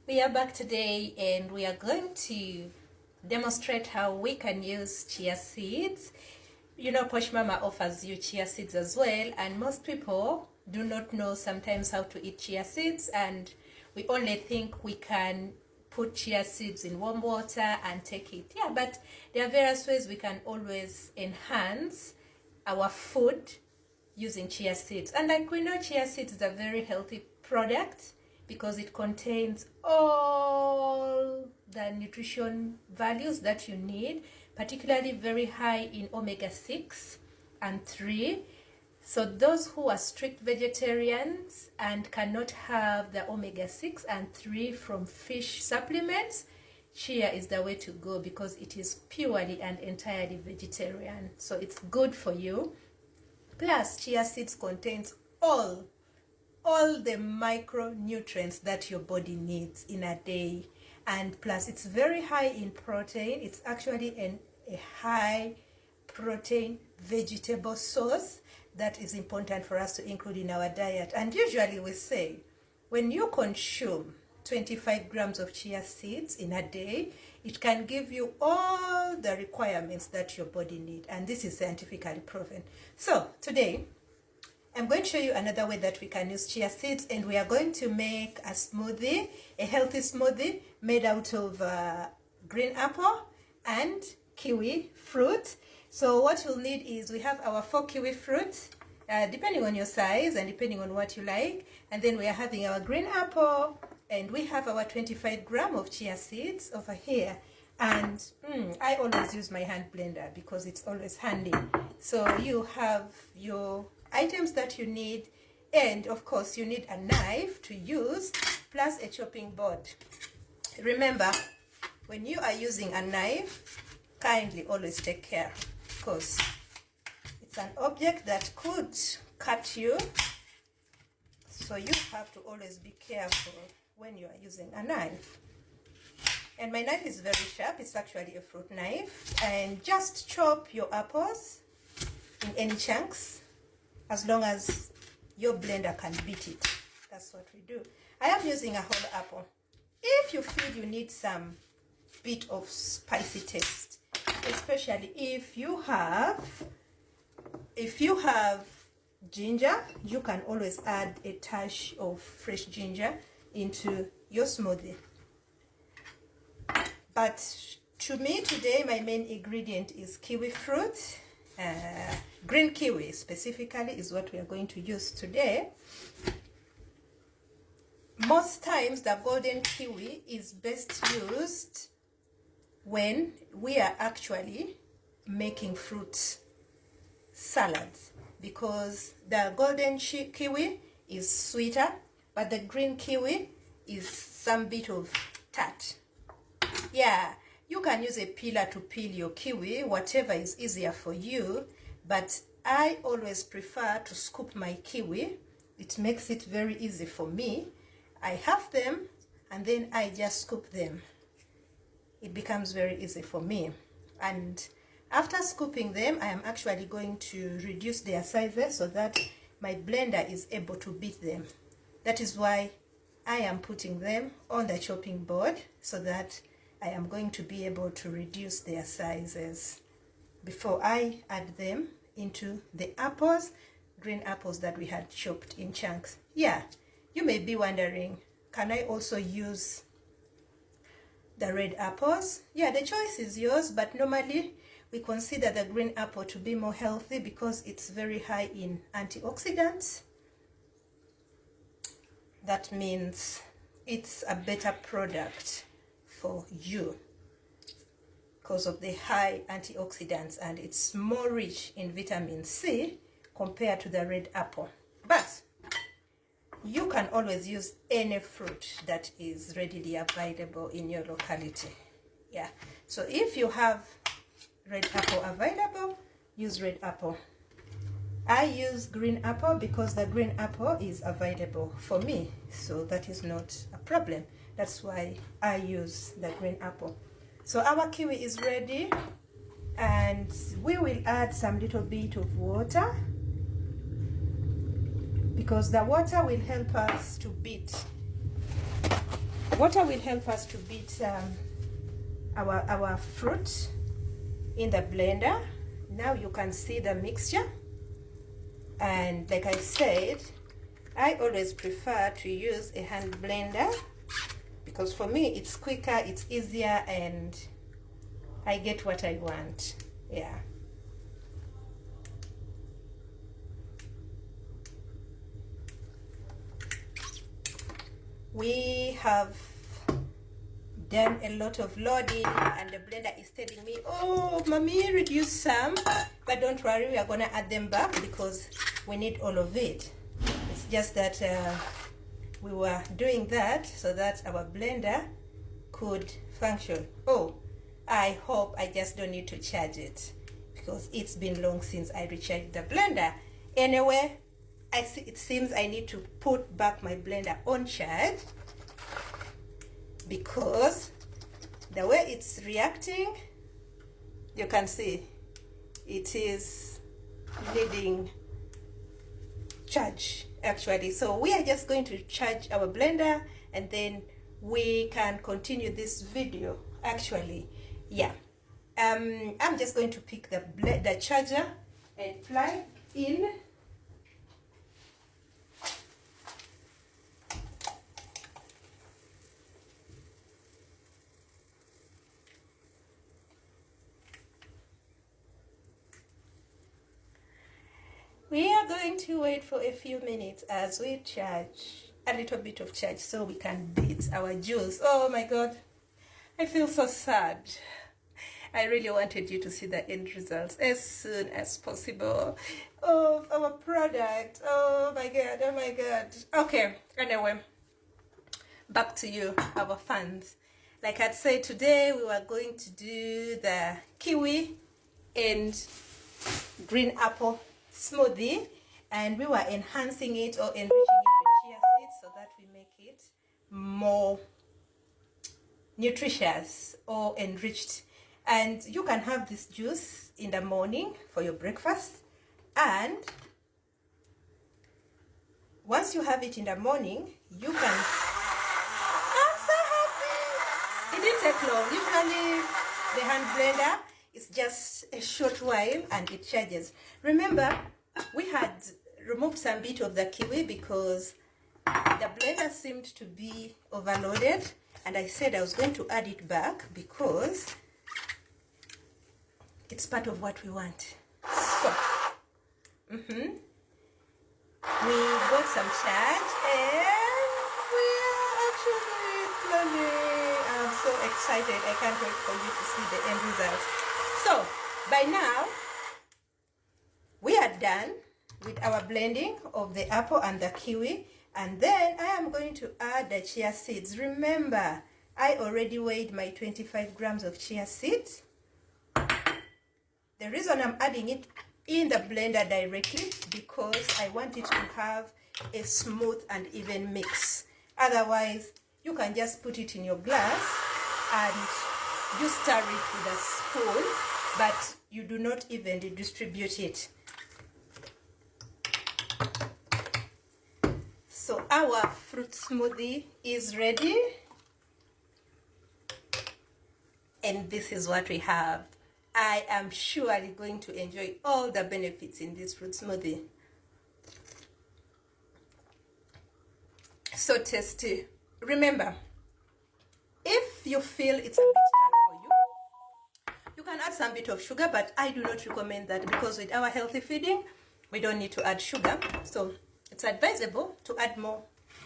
We are back today and we are going to demonstrate how we can use chia seeds. You know, Posh Mama offers you chia seeds as well, and most people do not know sometimes how to eat chia seeds, and we only think we can put chia seeds in warm water and take it. Yeah, but there are various ways we can always enhance our food using chia seeds. And like we know, chia seeds is a very healthy product because it contains all the nutrition values that you need, particularly very high in omega-6 and 3. So those who are strict vegetarians and cannot have the omega-6 and 3 from fish supplements, chia is the way to go because it is purely and entirely vegetarian. So it's good for you. Plus, chia seeds contains all the micronutrients that your body needs in a day, and plus it's very high in protein. It's actually a high protein vegetable source that is important for us to include in our diet. And usually we say when you consume 25 grams of chia seeds in a day, it can give you all the requirements that your body needs, and this is scientifically proven. So today I'm going to show you another way that we can use chia seeds, and we are going to make a smoothie, a healthy smoothie made out of green apple and kiwi fruit. So what we'll need is we have our 4 kiwi fruit, depending on your size and depending on what you like, and then we are having our green apple, and we have our 25 gram of chia seeds over here. And I always use my hand blender because it's always handy. So you have your items that you need, and of course you need a knife to use plus a chopping board. Remember, when you are using a knife, kindly always take care because it's an object that could cut you, so you have to always be careful when you are using a knife. And my knife is very sharp. It's actually a fruit knife, and just chop your apples in any chunks as long as your blender can beat it. That's what we do. I am using a whole apple. If you feel you need some bit of spicy taste, especially if you have ginger, you can always add a touch of fresh ginger into your smoothie. But to me today, my main ingredient is kiwi fruit. Green kiwi specifically is what we are going to use today. Most times the golden kiwi is best used when we are actually making fruit salads, because the golden kiwi is sweeter, but the green kiwi is some bit of tart. Yeah, you can use a peeler to peel your kiwi, whatever is easier for you, but I always prefer to scoop my kiwi. It makes it very easy for me. I have them and then I just scoop them. It becomes very easy for me. And after scooping them, I am actually going to reduce their sizes so that my blender is able to beat them. That is why I am putting them on the chopping board, so that I am going to be able to reduce their sizes before I add them into the apples, green apples that we had chopped in chunks. Yeah, you may be wondering, can I also use the red apples? Yeah, the choice is yours, but normally we consider the green apple to be more healthy because it's very high in antioxidants. That means it's a better product for you because of the high antioxidants, and it's more rich in vitamin C compared to the red apple. But you can always use any fruit that is readily available in your locality. Yeah, so if you have red apple available, use red apple. I use green apple because the green apple is available for me, so that is not a problem. That's why I use the green apple. So our kiwi is ready, and we will add some little bit of water because the water will help us to beat Water will help us to beat our fruit in the blender. Now you can see the mixture, and like I said, I always prefer to use a hand blender because for me it's quicker, it's easier, and I get what I want. Yeah. We have done a lot of loading, and the blender is telling me, oh, mommy, reduce some, but don't worry, we are gonna add them back because we need all of it. It's just that we were doing that so that our blender could function. Oh, I hope I just don't need to charge it because it's been long since I recharged the blender. Anyway, it seems I need to put back my blender on charge because the way it's reacting, you can see it is needing charge actually. So we are just going to charge our blender and then we can continue this video actually. Yeah. I'm just going to pick the charger and plug in. We are going to wait for a few minutes as we charge a little bit of charge so we can beat our juice. Oh my God, I feel so sad. I really wanted you to see the end results as soon as possible of our product. Oh my God, oh my God. Okay, anyway, back to you, our fans. Like I'd said, today we were going to do the kiwi and green apple smoothie, and we were enhancing it or enriching it with chia seeds so that we make it more nutritious or enriched. And you can have this juice in the morning for your breakfast, and once you have it in the morning, you can... I'm so happy! It didn't take long. Usually the hand blender is just a short while and it charges. Remember, we had removed some bit of the kiwi because the blender seemed to be overloaded, and I said I was going to add it back because it's part of what we want. So, we got some charge and we are actually planning. I'm so excited. I can't wait for you to see the end results. So, by now, we are done with our blending of the apple and the kiwi, and then I am going to add the chia seeds. Remember, I already weighed my 25 grams of chia seeds. The reason I'm adding it in the blender directly because I want it to have a smooth and even mix. Otherwise, you can just put it in your glass and you stir it with a spoon, but you do not evenly distribute it. So our fruit smoothie is ready, and this is what we have. I am surely going to enjoy all the benefits in this fruit smoothie. So tasty. Remember, if you feel it's a bit hard for you, you can add some bit of sugar, but I do not recommend that because with our healthy feeding, we don't need to add sugar. So it's advisable to add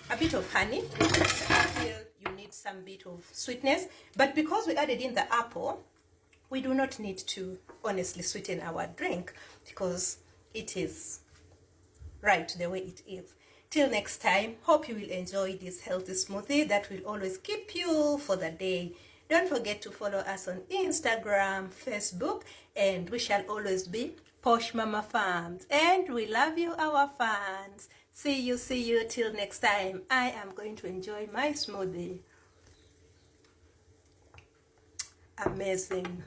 a bit of honey if you feel you need some bit of sweetness. But because we added in the apple, we do not need to honestly sweeten our drink because it is right the way it is. Till next time, hope you will enjoy this healthy smoothie that will always keep you for the day. Don't forget to follow us on Instagram, Facebook, and we shall always be Posh Mama Farms. And we love you, our fans. See you till next time. I am going to enjoy my smoothie. Amazing.